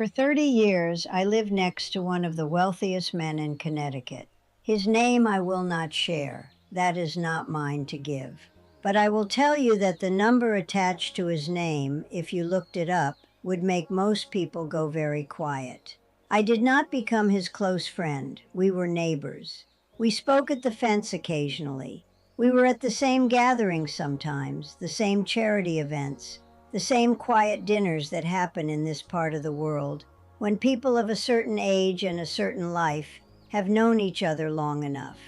For 30 years, I lived next to one of the wealthiest men in Connecticut. His name I will not share. That is not mine to give. But I will tell you that the number attached to his name, if you looked it up, would make most people go very quiet. I did not become his close friend. We were neighbors. We spoke at the fence occasionally. We were at the same gatherings sometimes, the same charity events, the same quiet dinners that happen in this part of the world when people of a certain age and a certain life have known each other long enough.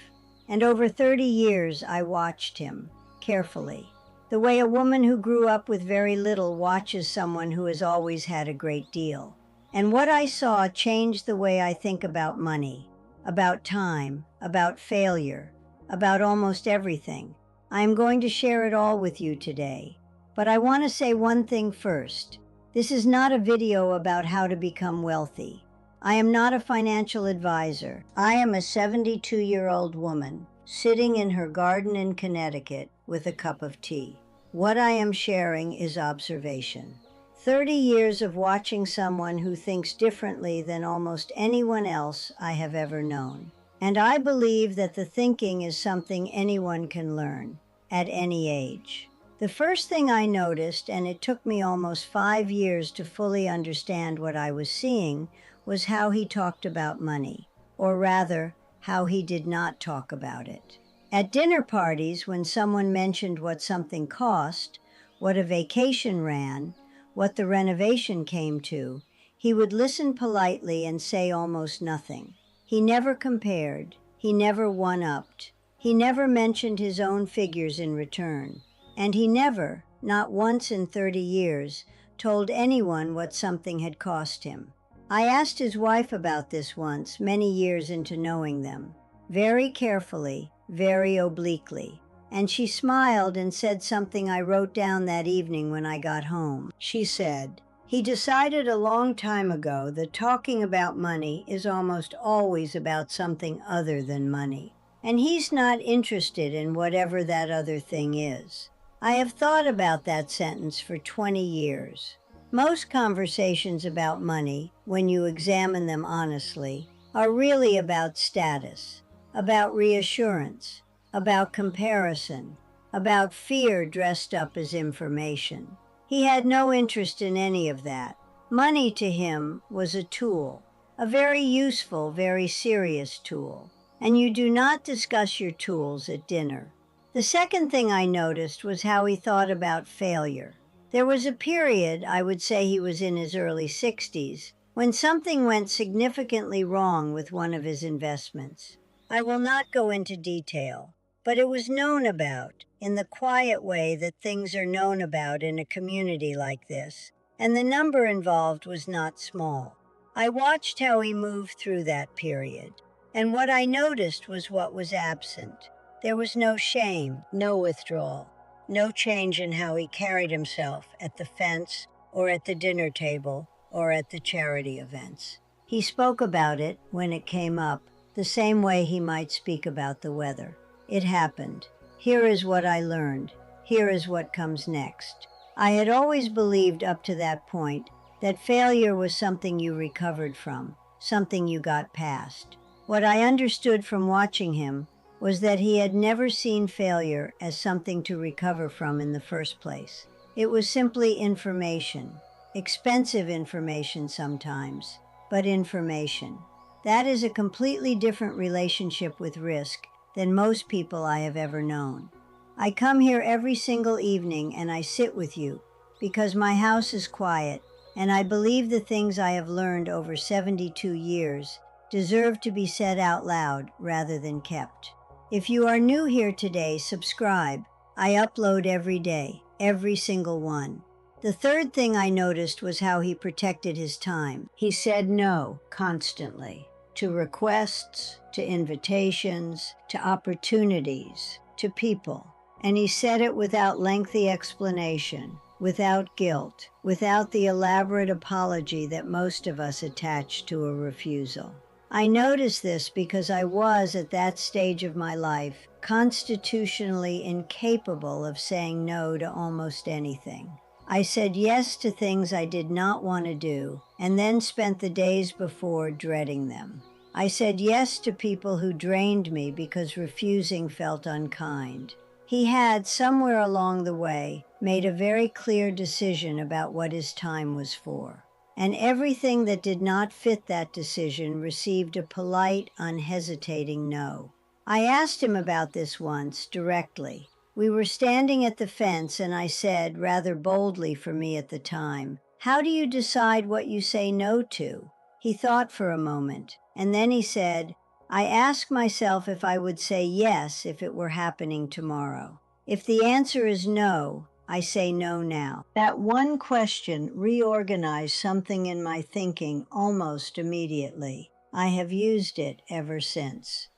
And over 30 years, I watched him carefully, the way a woman who grew up with very little watches someone who has always had a great deal. And what I saw changed the way I think about money, about time, about failure, about almost everything. I am going to share it all with you today. But I want to say one thing first. This is not a video about how to become wealthy. I am not a financial advisor. I am a 72-year-old woman sitting in her garden in Connecticut with a cup of tea. What I am sharing is observation. 30 years of watching someone who thinks differently than almost anyone else I have ever known. And I believe that the thinking is something anyone can learn at any age. The first thing I noticed, and it took me almost 5 years to fully understand what I was seeing, was how he talked about money, or rather, how he did not talk about it. At dinner parties, when someone mentioned what something cost, what a vacation ran, what the renovation came to, he would listen politely and say almost nothing. He never compared, he never one-upped, he never mentioned his own figures in return. And he never, not once in 30 years, told anyone what something had cost him. I asked his wife about this once, many years into knowing them, very carefully, very obliquely. And she smiled and said something I wrote down that evening when I got home. She said, "He decided a long time ago that talking about money is almost always about something other than money. And he's not interested in whatever that other thing is." I have thought about that sentence for 20 years. Most conversations about money, when you examine them honestly, are really about status, about reassurance, about comparison, about fear dressed up as information. He had no interest in any of that. Money to him was a tool, a very useful, very serious tool. And you do not discuss your tools at dinner. The second thing I noticed was how he thought about failure. There was a period, I would say he was in his early 60s, when something went significantly wrong with one of his investments. I will not go into detail, but it was known about, in the quiet way that things are known about in a community like this, and the number involved was not small. I watched how he moved through that period, and what I noticed was what was absent. There was no shame, no withdrawal, no change in how he carried himself at the fence or at the dinner table or at the charity events. He spoke about it when it came up, the same way he might speak about the weather. It happened. Here is what I learned. Here is what comes next. I had always believed up to that point that failure was something you recovered from, something you got past. What I understood from watching him was that he had never seen failure as something to recover from in the first place. It was simply information, expensive information sometimes, but information. That is a completely different relationship with risk than most people I have ever known. I come here every single evening and I sit with you because my house is quiet and I believe the things I have learned over 72 years deserve to be said out loud rather than kept. If you are new here today, subscribe. I upload every day, every single one. The third thing I noticed was how he protected his time. He said no constantly to requests, to invitations, to opportunities, to people. And he said it without lengthy explanation, without guilt, without the elaborate apology that most of us attach to a refusal. I noticed this because I was, at that stage of my life, constitutionally incapable of saying no to almost anything. I said yes to things I did not want to do, and then spent the days before dreading them. I said yes to people who drained me because refusing felt unkind. He had, somewhere along the way, made a very clear decision about what his time was for. And everything that did not fit that decision received a polite, unhesitating no. I asked him about this once, directly. We were standing at the fence, and I said, rather boldly for me at the time, "How do you decide what you say no to?" He thought for a moment, and then he said, "I ask myself if I would say yes if it were happening tomorrow. If the answer is no, I say no now." That one question reorganized something in my thinking almost immediately. I have used it ever since.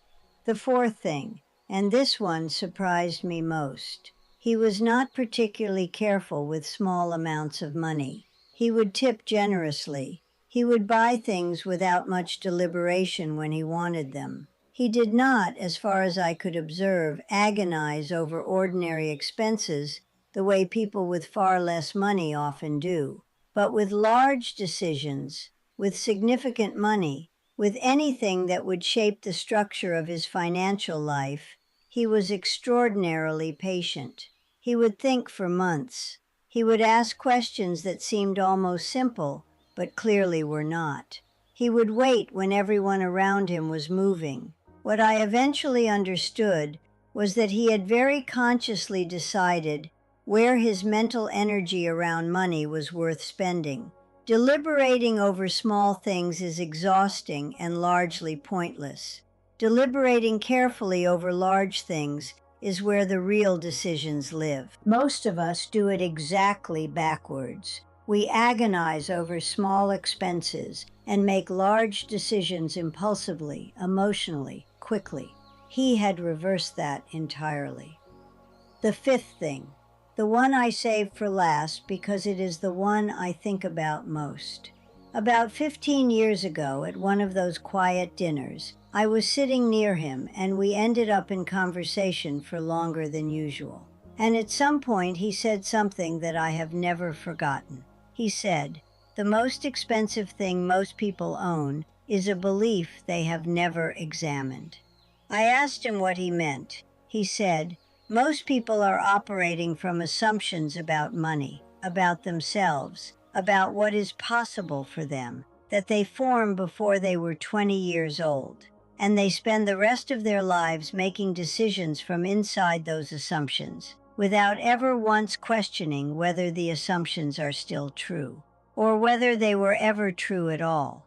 The fourth thing, and this one surprised me most. He was not particularly careful with small amounts of money. He would tip generously. He would buy things without much deliberation when he wanted them. He did not, as far as I could observe, agonize over ordinary expenses the way people with far less money often do. But with large decisions, with significant money, with anything that would shape the structure of his financial life, he was extraordinarily patient. He would think for months. He would ask questions that seemed almost simple, but clearly were not. He would wait when everyone around him was moving. What I eventually understood was that he had very consciously decided where his mental energy around money was worth spending. Deliberating over small things is exhausting and largely pointless. Deliberating carefully over large things is where the real decisions live. Most of us do it exactly backwards. We agonize over small expenses and make large decisions impulsively, emotionally, quickly. He had reversed that entirely. The fifth thing, the one I saved for last because it is the one I think about most. About 15 years ago, at one of those quiet dinners, I was sitting near him and we ended up in conversation for longer than usual. And at some point he said something that I have never forgotten. He said, "The most expensive thing most people own is a belief they have never examined." I asked him what he meant. He said, "Most people are operating from assumptions about money, about themselves, about what is possible for them, that they formed before they were 20 years old. And they spend the rest of their lives making decisions from inside those assumptions, without ever once questioning whether the assumptions are still true, or whether they were ever true at all."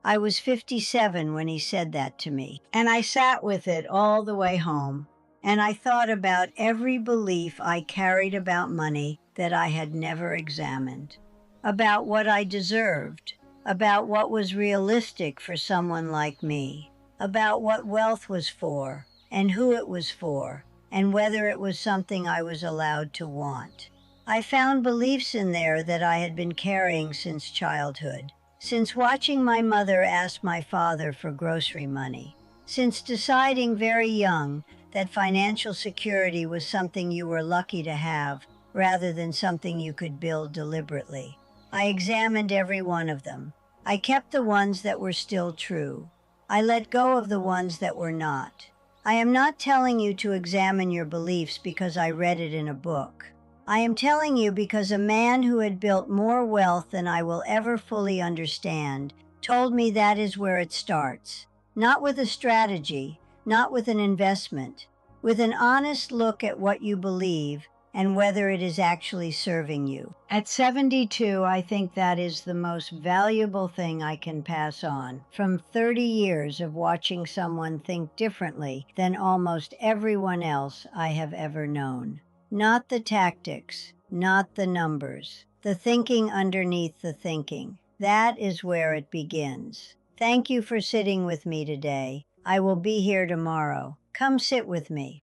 I was 57 when he said that to me, and I sat with it all the way home. And I thought about every belief I carried about money that I had never examined, about what I deserved, about what was realistic for someone like me, about what wealth was for, and who it was for, and whether it was something I was allowed to want. I found beliefs in there that I had been carrying since childhood, since watching my mother ask my father for grocery money, since deciding very young that financial security was something you were lucky to have rather than something you could build deliberately. I examined every one of them. I kept the ones that were still true. I let go of the ones that were not. I am not telling you to examine your beliefs because I read it in a book. I am telling you because a man who had built more wealth than I will ever fully understand told me that is where it starts. Not with a strategy, not with an investment, with an honest look at what you believe and whether it is actually serving you. At 72, I think that is the most valuable thing I can pass on from 30 years of watching someone think differently than almost everyone else I have ever known. Not the tactics, not the numbers, the thinking underneath the thinking. That is where it begins. Thank you for sitting with me today. I will be here tomorrow. Come sit with me.